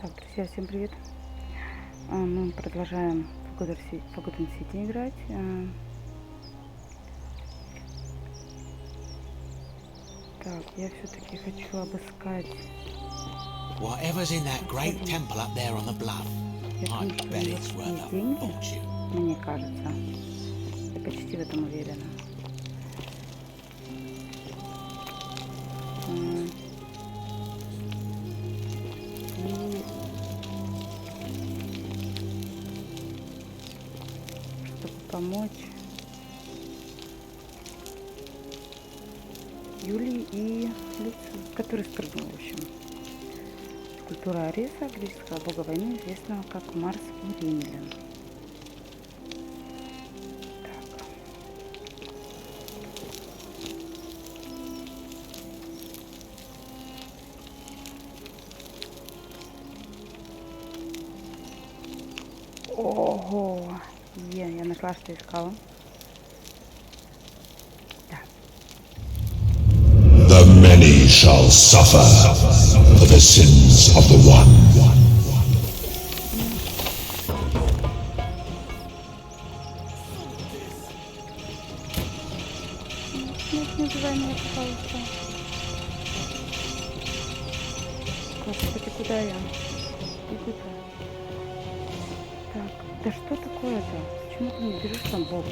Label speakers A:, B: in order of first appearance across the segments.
A: Так, друзья, всем привет. Мы продолжаем в Forgotten City играть. Так, я все-таки хочу обыскать.
B: Whatever's in that great temple up there on the bluff, I bet it's worth a fortune.
A: Мне кажется. Я почти в этом уверена. Чтобы помочь Юлии и Люцию, который спрыгнул, в общем. Культура Ареса, греческого бога войны, известного как Марс у римлян. Ого! Я нашла, что искала. Да.
C: The many shall suffer for the sins of the one.
A: Нет, не называй меня, пожалуйста. Господи, куда я? Бегу-то. Так, да что такое-то? Почему ты не берешь там бок?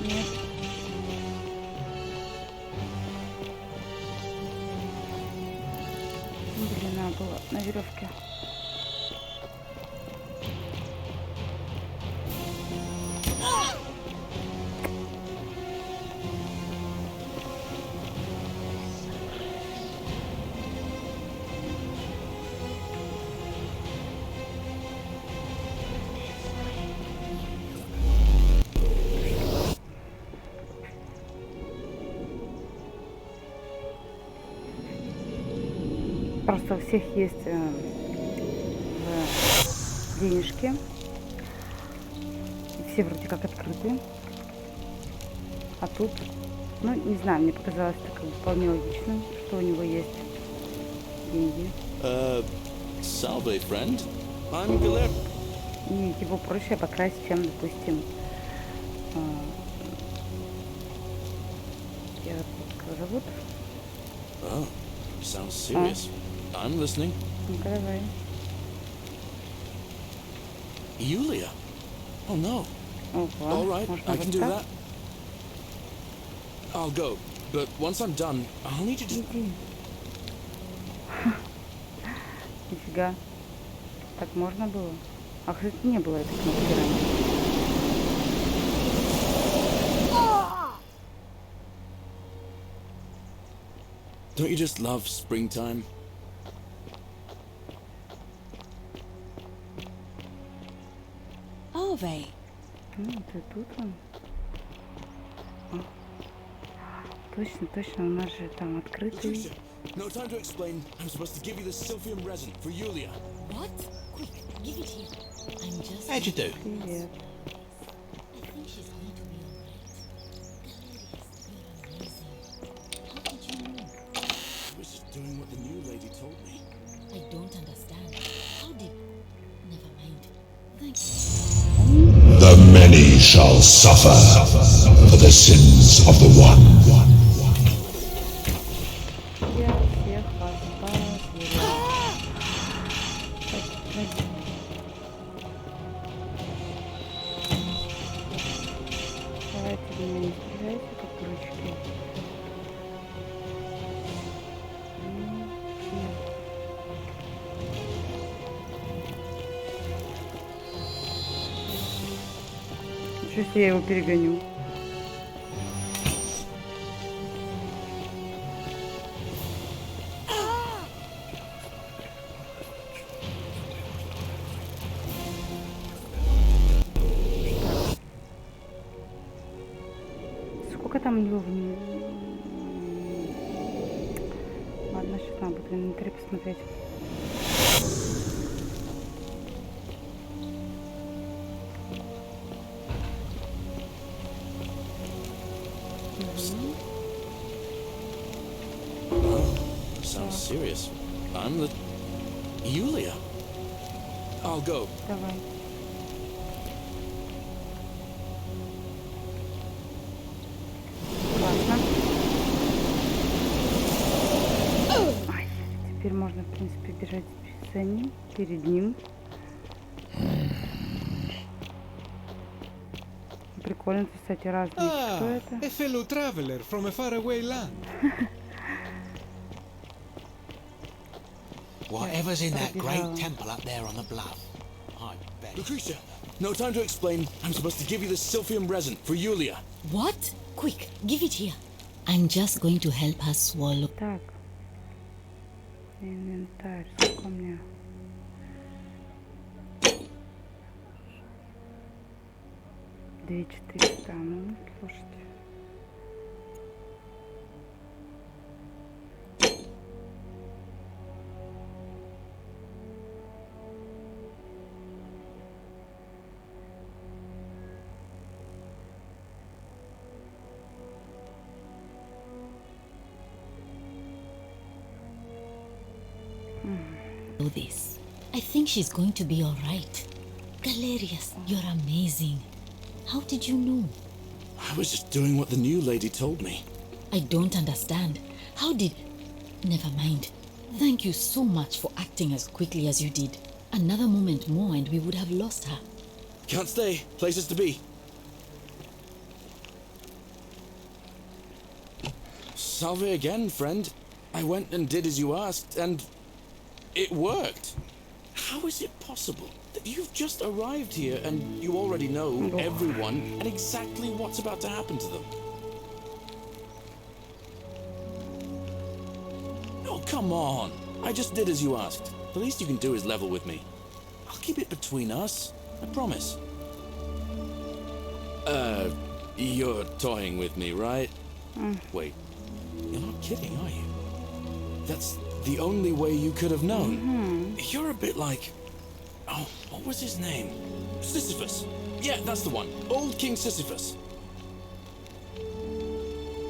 A: Нет. Блин, надо было на веревке. Просто у всех есть денежки. Все вроде как открыты. А тут, ну, не знаю, мне показалось так вполне логично, что у него есть деньги.
D: Salve, friend. I'm Galera.
A: И его проще обокрасть, чем, допустим, я как зовут?
D: Oh, sounds serious. I'm listening.
A: Ну-ка, давай.
D: Yulia. Oh no.
A: Ого,
D: All right,
A: можно
D: I can
A: вот
D: do
A: так?
D: that. I'll go, but once I'm done, I'll need you to.
A: Иди. Нифига. Так можно было? А, кстати, не было этой кнопки раньше.
D: Don't you just love springtime?
E: Ove.
A: Ты тут он? Точно, точно, у нас же там открытый.
D: Patricia, no time to explain. I'm supposed to give you the Sylphium resin for Yulia.
E: What? Quick, give it here. I'm just.
B: How'd you do?
A: Привет.
E: I think she's going to be alright. Galerius, you're amazing. How did you know?
D: I was just doing what the new lady told me.
E: I don't understand. How did? Never mind. Thank you.
C: The many shall suffer for the sins of the one.
A: Я всех вас спасла. Давайте вы меня не стреляйте, как дурачки. Что если я его перегоню? Сколько там у него Ладно, сейчас надо будет в инвентаре посмотреть.
D: sounds serious. I'm the... Yulia. I'll go.
A: Давай. Классно. Ай, теперь можно, в принципе, бежать за ним, перед ним. Прикольно, кстати, разные. Что это?
F: A fellow traveler from a faraway land.
B: Whatever's in that great temple up there on the bluff, I bet.
D: Lucretia, no time to explain. I'm supposed to give you the Sylphium resin for Yulia.
E: What? Quick, give it here. I'm just going to help her swallow.
A: Так. Инвентарь. Сколько у меня? Две 400. Ну, слушайте.
E: This. I think she's going to be all right. Galerius, you're amazing. How did you know?
D: I was just doing what the new lady told me.
E: I don't understand. How did... Never mind. Thank you so much for acting as quickly as you did. Another moment more and we would have lost her.
D: Can't stay. Places to be. Salve again, friend. I went and did as you asked, and it worked. How is it possible that you've just arrived here and you already know everyone and exactly what's about to happen to them? Oh, come on. I just did as you asked. The least you can do is level with me. I'll keep it between us. I promise. You're toying with me, right? Wait, you're not kidding, are you? That's the only way you could have known. You're a bit like... Oh, what was his name? Sisyphus. Yeah, that's the one. Old King Sisyphus.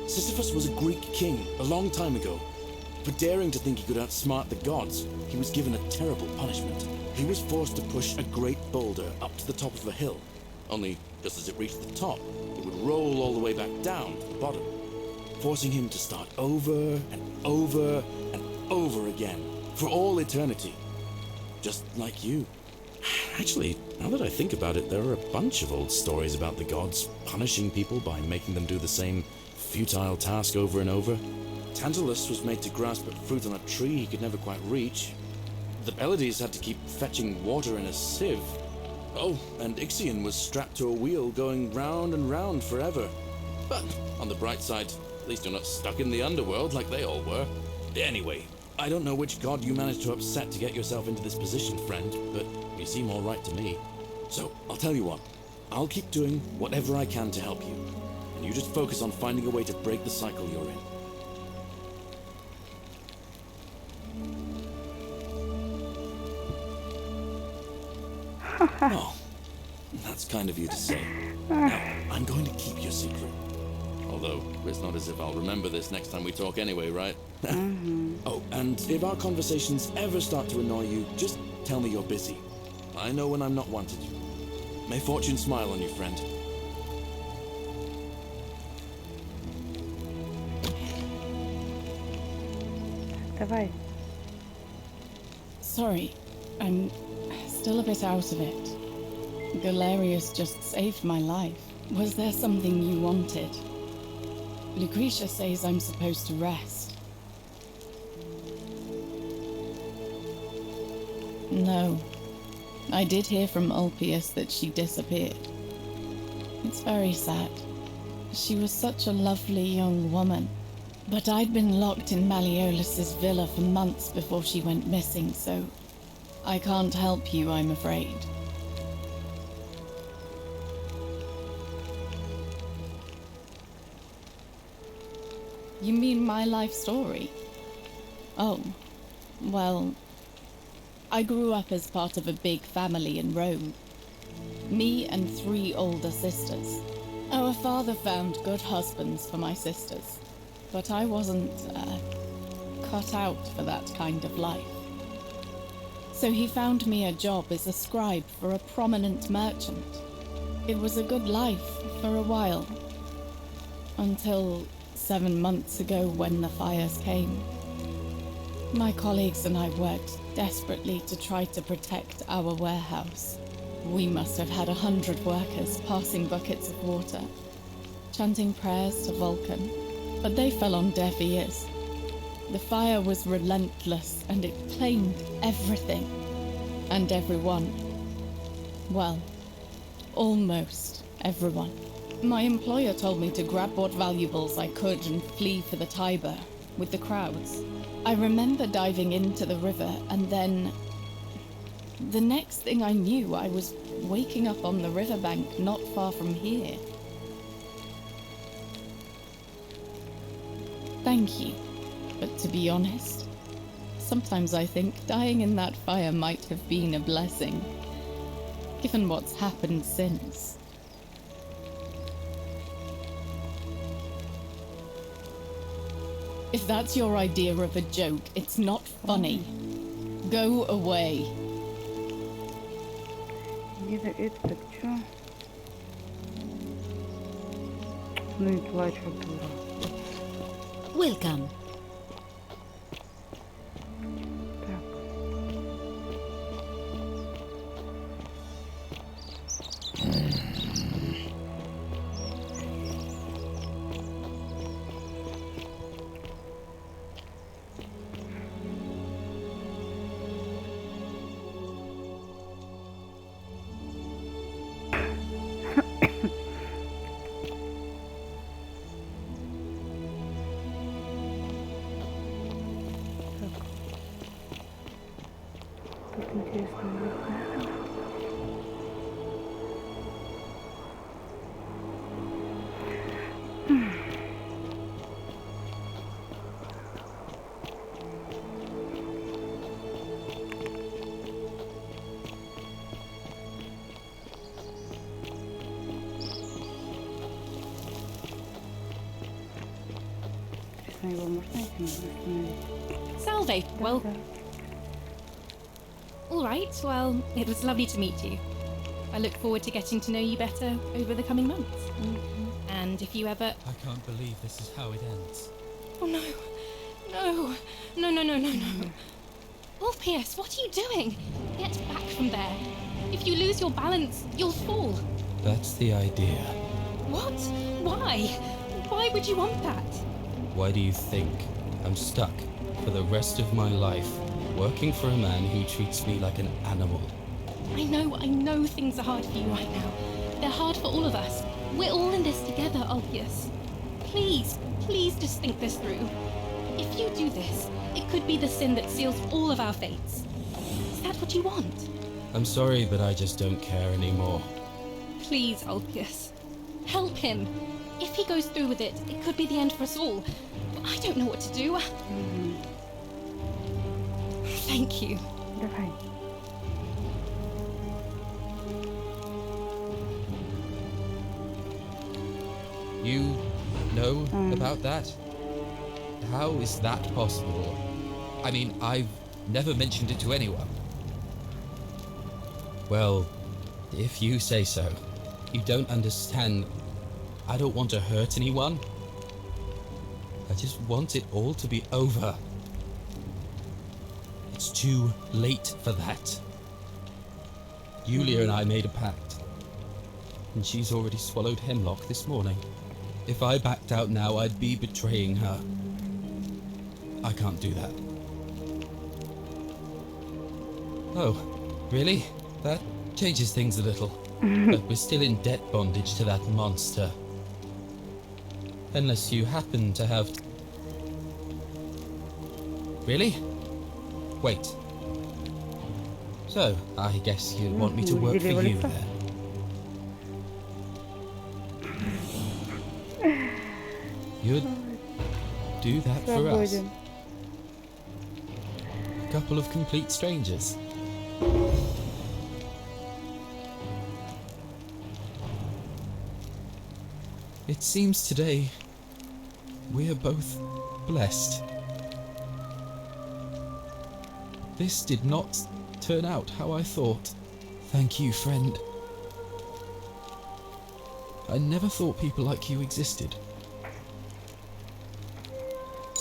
D: Sisyphus was a Greek king a long time ago. For daring to think he could outsmart the gods, he was given a terrible punishment. He was forced to push a great boulder up to the top of a hill. Only, just as it reached the top, it would roll all the way back down to the bottom, forcing him to start over and over and over again, for all eternity. Just like you. Actually, now that I think about it, there are a bunch of old stories about the gods punishing people by making them do the same futile task over and over. Tantalus was made to grasp at fruit on a tree he could never quite reach. The Pleiades had to keep fetching water in a sieve. Oh, and Ixion was strapped to a wheel going round and round forever. But on the bright side, at least you're not stuck in the underworld like they all were. Anyway, I don't know which god you managed to upset to get yourself into this position, friend, but you seem all right to me. So, I'll tell you what. I'll keep doing whatever I can to help you. And you just focus on finding a way to break the cycle you're in. Oh, that's kind of you to say. Now, I'm going to keep your secret. Although, it's not as if I'll remember this next time we talk anyway, right? Oh, and if our conversations ever start to annoy you, just tell me you're busy. I know when I'm not wanted. May fortune smile on you, friend.
A: Давай.
G: Sorry, I'm still a bit out of it. Galerius just saved my life. Was there something you wanted? Lucretia says I'm supposed to rest. No. I did hear from Ulpius that she disappeared. It's very sad. She was such a lovely young woman. But I'd been locked in Malleolus's villa for months before she went missing, so I can't help you, I'm afraid. You mean my life story? Oh, well, I grew up as part of a big family in Rome. Me and 3 older sisters. Our father found good husbands for my sisters, but I wasn't cut out for that kind of life. So he found me a job as a scribe for a prominent merchant. It was a good life for a while, until 7 months ago when the fires came. My colleagues and I worked desperately to try to protect our warehouse. We must have had 100 workers passing buckets of water, chanting prayers to Vulcan, but they fell on deaf ears. The fire was relentless and it claimed everything and everyone. Well, almost everyone. My employer told me to grab what valuables I could and flee for the Tiber with the crowds. I remember diving into the river and then the next thing I knew, I was waking up on the riverbank not far from here. Thank you, but to be honest, sometimes I think dying in that fire might have been a blessing, given what's happened since. If that's your idea of a joke, it's not funny. Go away.
A: Где-то это так чё? Ну и плачу, дура.
E: Welcome.
A: Так. Тут интересно. Интересно, его можно этим остановить?
H: Salve. Well,
A: Да.
H: all right. Well, it was lovely to meet you. I look forward to getting to know you better over the coming months. And if you ever...
I: I can't believe this is how it ends.
H: Oh, no. No. No, no, no, no, no. УЛьПИЯ, what are you doing? Get back from there. If you lose your balance, you'll fall.
I: That's the idea.
H: What? Why? Why would you want that?
I: Why do you think I'm stuck for the rest of my life working for a man who treats me like an animal?
H: I know things are hard for you right now. They're hard for all of us. We're all in this together, УЛьПИЯ. Please just think this through. If you do this, it could be the sin that seals all of our fates. Is that what you want?
I: I'm sorry, but I just don't care anymore.
H: Please, УЛьПИЯ. Help him. If he goes through with it, it could be the end for us all. But I don't know what to do. Thank you.
A: Давай.
I: You know about that? How is that possible? I mean, I've never mentioned it to anyone. Well, if you say so. You don't understand. I don't want to hurt anyone. I just want it all to be over. It's too late for that. Yulia and I made a pact, and she's already swallowed hemlock this morning. If I backed out now, I'd be betraying her. I can't do that. Oh, really? That changes things a little. But we're still in debt bondage to that monster. Unless you happen to have... Really? Wait. So, I guess you want me to work for you then? You'd do that for us? A couple of complete strangers? It seems today we are both blessed. This did not turn out how I thought. Thank you, friend. I never thought people like you existed.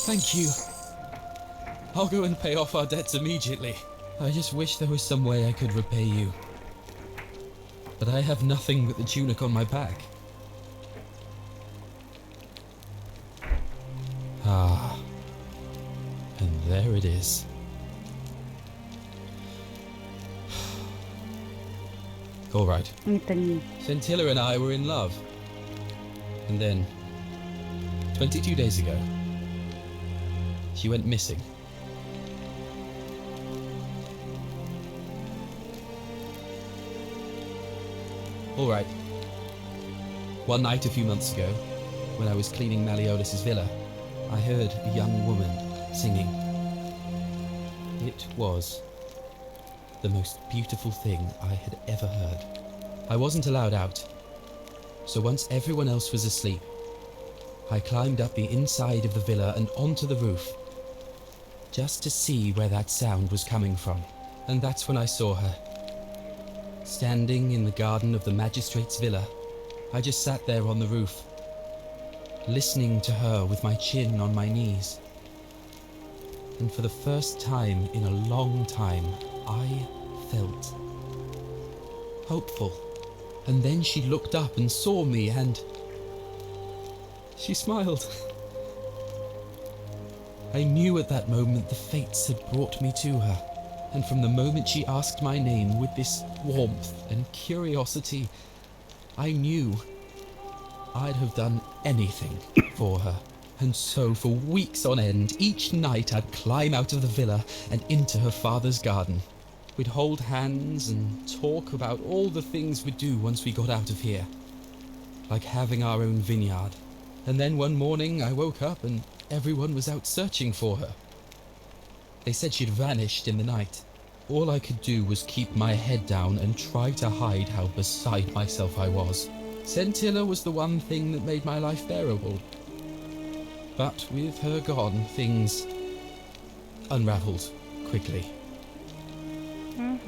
I: Thank you. I'll go and pay off our debts immediately. I just wish there was some way I could repay you. But I have nothing but the tunic on my back. Ah. And there it is. All right. Scintilla and I were in love. And then, 22 days ago, she went missing. All right. One night a few months ago, when I was cleaning Malleolus's villa, I heard a young woman singing. It was the most beautiful thing I had ever heard. I wasn't allowed out, so once everyone else was asleep, I climbed up the inside of the villa and onto the roof, just to see where that sound was coming from. And that's when I saw her. Standing in the garden of the magistrate's villa, I just sat there on the roof, listening to her with my chin on my knees. And for the first time in a long time, I felt hopeful. And then she looked up and saw me and she smiled. I knew at that moment the fates had brought me to her. And from the moment she asked my name with this warmth and curiosity, I knew I'd have done anything for her. And so for weeks on end, each night I'd climb out of the villa and into her father's garden. We'd hold hands and talk about all the things we'd do once we got out of here. Like having our own vineyard. And then one morning I woke up and everyone was out searching for her. They said she'd vanished in the night. All I could do was keep my head down and try to hide how beside myself I was. Scintilla was the one thing that made my life bearable. But with her gone, things unraveled quickly.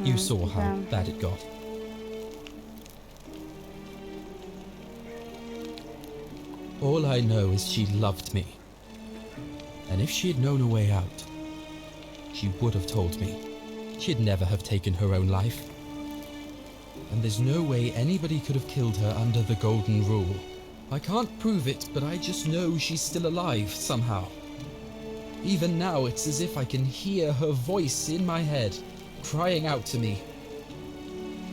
I: You saw how bad it got. All I know is she loved me. And if she had known a way out, she would have told me. She'd never have taken her own life. And there's no way anybody could have killed her under the golden rule. I can't prove it, but I just know she's still alive somehow. Even now, it's as if I can hear her voice in my head, crying out to me.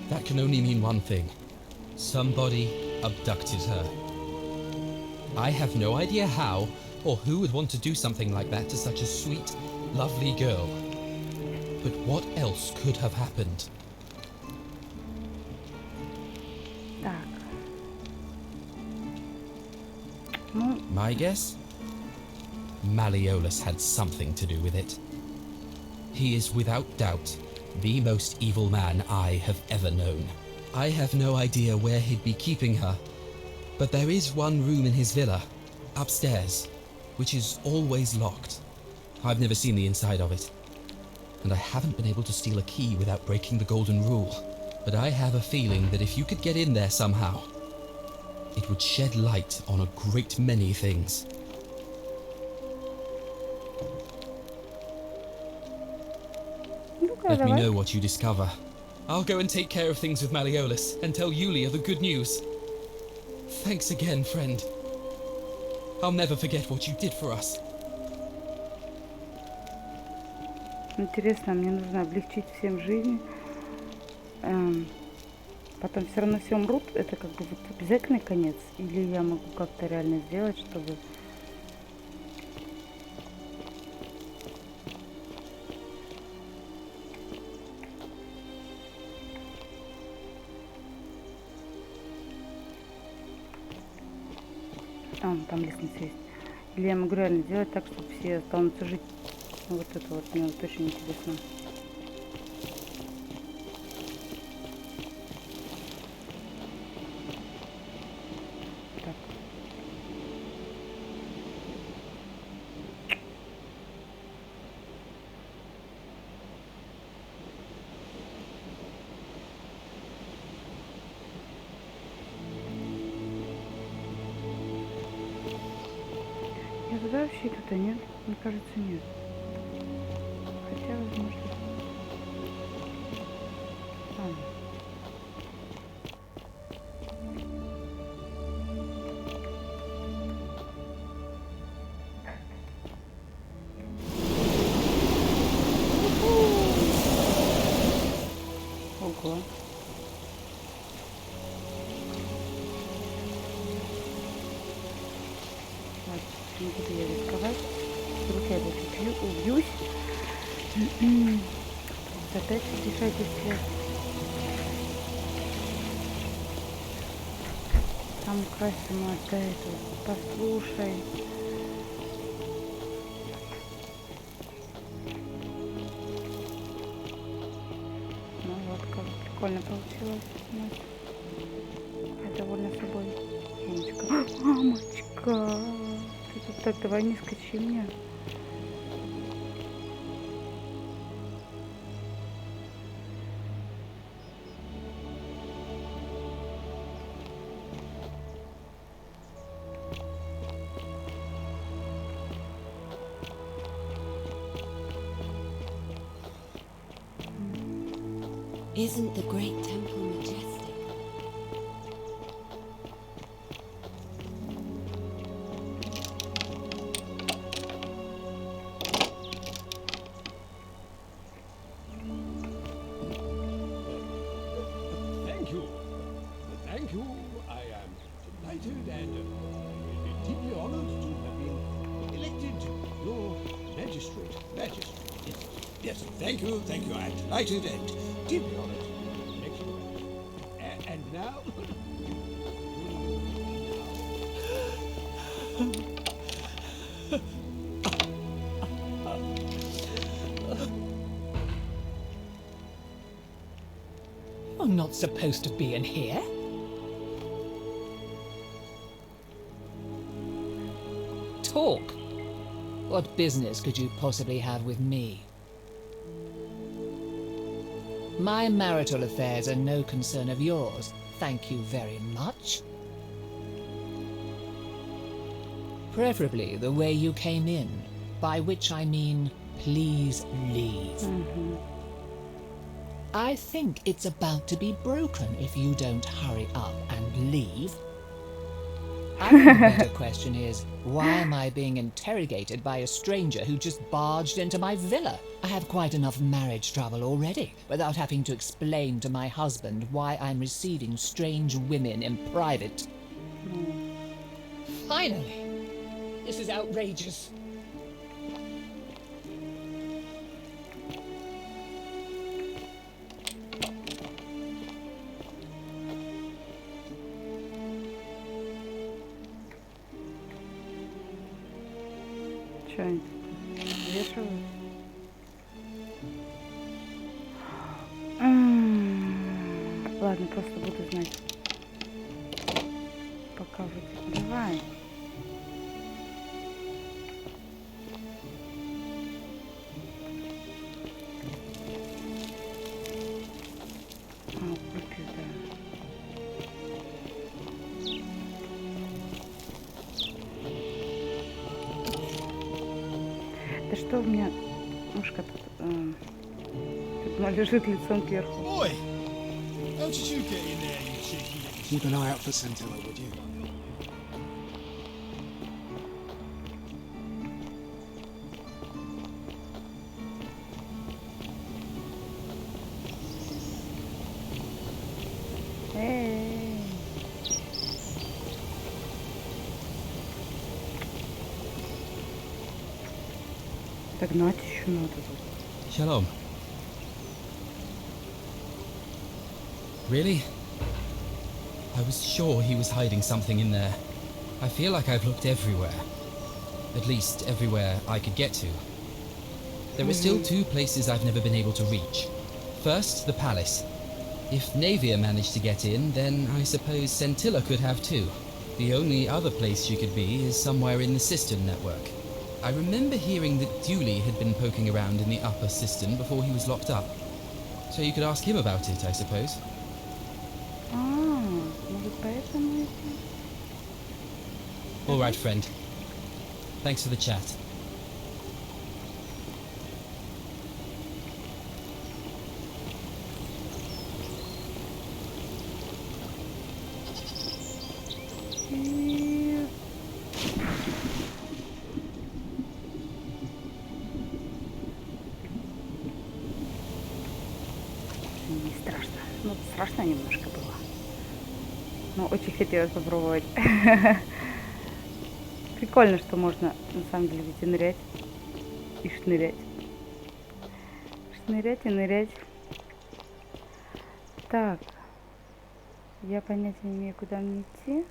I: That can only mean one thing. Somebody abducted her. I have no idea how, or who would want to do something like that to such a sweet, lovely girl. But what else could have happened? My guess? Malleolus had something to do with it. He is without doubt the most evil man I have ever known. I have no idea where he'd be keeping her, but there is one room in his villa, upstairs, which is always locked. I've never seen the inside of it, and I haven't been able to steal a key without breaking the golden rule. But I have a feeling that if you could get in there somehow, it would shed light on a great many things. Let me know what you discover. I'll go and take care of things with Malleolus and tell Yulia the good news. Thanks again, friend. I'll never forget what you did for us.
A: Интересно, мне нужно облегчить всем жизнь. Потом все равно все умрут. Это как бы вот обязательный конец? Или я могу как-то реально сделать, чтобы... Там лестница есть. Или я могу реально сделать так, чтобы все останутся жить. Вот это вот мне вот очень интересно. Так. защиту-то нет? Мне кажется, нет. Хотя, возможно... Ладно. Ого. Ладно, не буду я рисковать. Вдруг я его убьюсь. Опять решайте все. Там украсть ему отдай эту. Послушай. Ну вот, как прикольно получилось у нас. Я довольна собой. Мамочка. Мамочка. Ты тут так, давай не скачи мне.
J: Isn't the great temple majestic?
K: Thank you. Thank you. I am delighted and deeply honored to have been elected your magistrate. Yes, thank you. I am delighted and deeply honored. And now...
L: You're not supposed to be in here. Talk. What business could you possibly have with me? My marital affairs are no concern of yours. Thank you very much. Preferably the way you came in, by which I mean, please leave. I think it's about to be broken if you don't hurry up and leave. I think the better question is, why am I being interrogated by a stranger who just barged into my villa? I have quite enough marriage trouble already, without having to explain to my husband why I'm receiving strange women in private. Finally! This is outrageous.
A: Что они вешают? Ладно, просто буду знать. Пока вроде. Давай. УЛЬПИЯ, да. Да что у меня ушко тут, тут лежит лицом кверху.
M: Boy, how did you get in there, you cheeky?
N: Keep an eye out for Scintilla, would you?
A: Эй. Догнать еще надо тут.
I: Shalom. Really? I was sure he was hiding something in there. I feel like I've looked everywhere. At least everywhere I could get to. There are still two places I've never been able to reach. First, the palace. If Navia managed to get in, then I suppose Scintilla could have too. The only other place she could be is somewhere in the cistern network. I remember hearing that Dooley had been poking around in the upper cistern before he was locked up. So you could ask him about it, I suppose.
A: Может поэтому это?
I: All right, friend. Thanks for the chat.
A: Не страшно. Ну, страшно немножко было. Но очень хотелось попробовать. Прикольно, что можно на самом деле ведь и нырять, и шнырять. Шнырять и нырять. Так. Я понятия не имею, куда мне идти.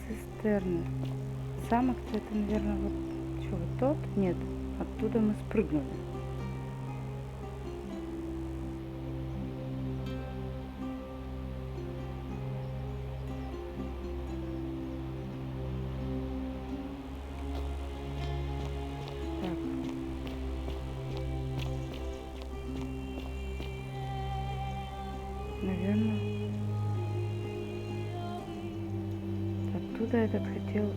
A: Цистерны. Замок-то это, наверное, вот... Что, вот тот? Нет. Оттуда мы спрыгнули. Наверное, оттуда этот хотел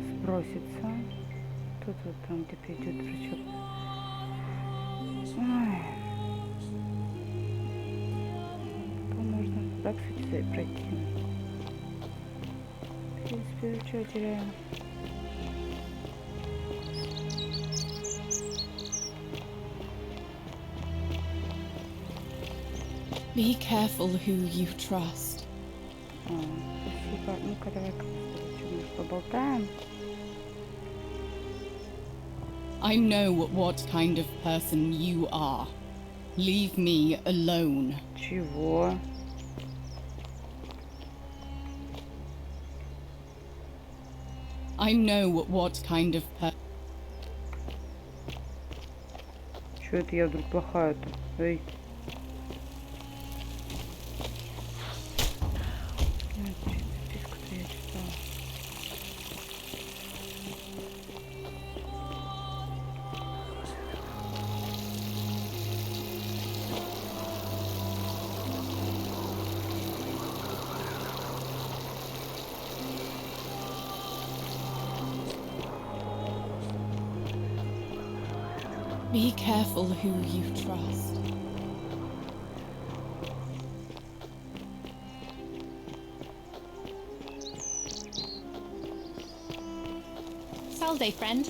A: сброситься. Тут вот там где-то идет рычаг. Ой. Потом можно туда, кстати, пройти. В принципе, что теряем?
G: Be careful who you trust.
A: Спасибо. Ну-ка, давай-ка что-нибудь поболтаем.
G: I know what kind of person you are. Leave me alone.
A: Чего?
G: I know what kind of person.
A: Чё это я вдруг плохая-то? Эй.
G: Be careful who you trust.
H: Salve, friend.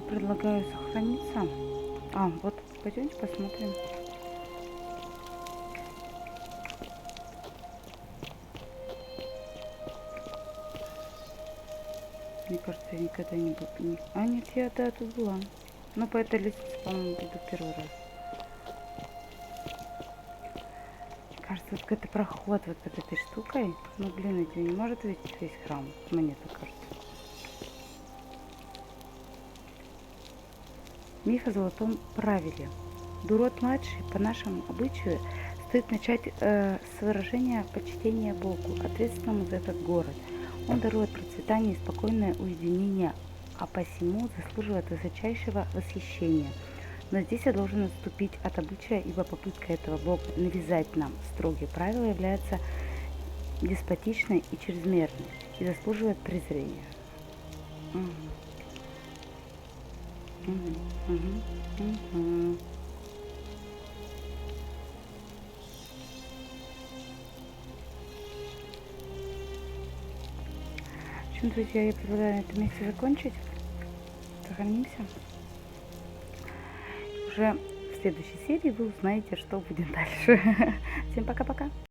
A: Я предлагаю сохраниться. А, вот, пойдемте посмотрим. Мне кажется, я никогда не буду. А нет, я тут была. Но по этой лестнице, по-моему, буду первый раз. Кажется, вот какой-то проход вот под этой штукой. Ну, блин, это не может видеть весь храм. Мне так кажется. Миф о золотом правиле. Дурот-младший, по нашему обычаю, стоит начать с выражения почтения Богу, ответственному за этот город. Он дарует процветание и спокойное уединение, а посему заслуживает высочайшего восхищения. Но здесь я должен отступить от обычая, ибо попытка этого Бога навязать нам строгие правила является деспотичной и чрезмерной, и заслуживает презрения. В общем, друзья, я предлагаю на этом месте закончить. Сохранимся. Уже в следующей серии вы узнаете, что будет дальше. Всем пока-пока.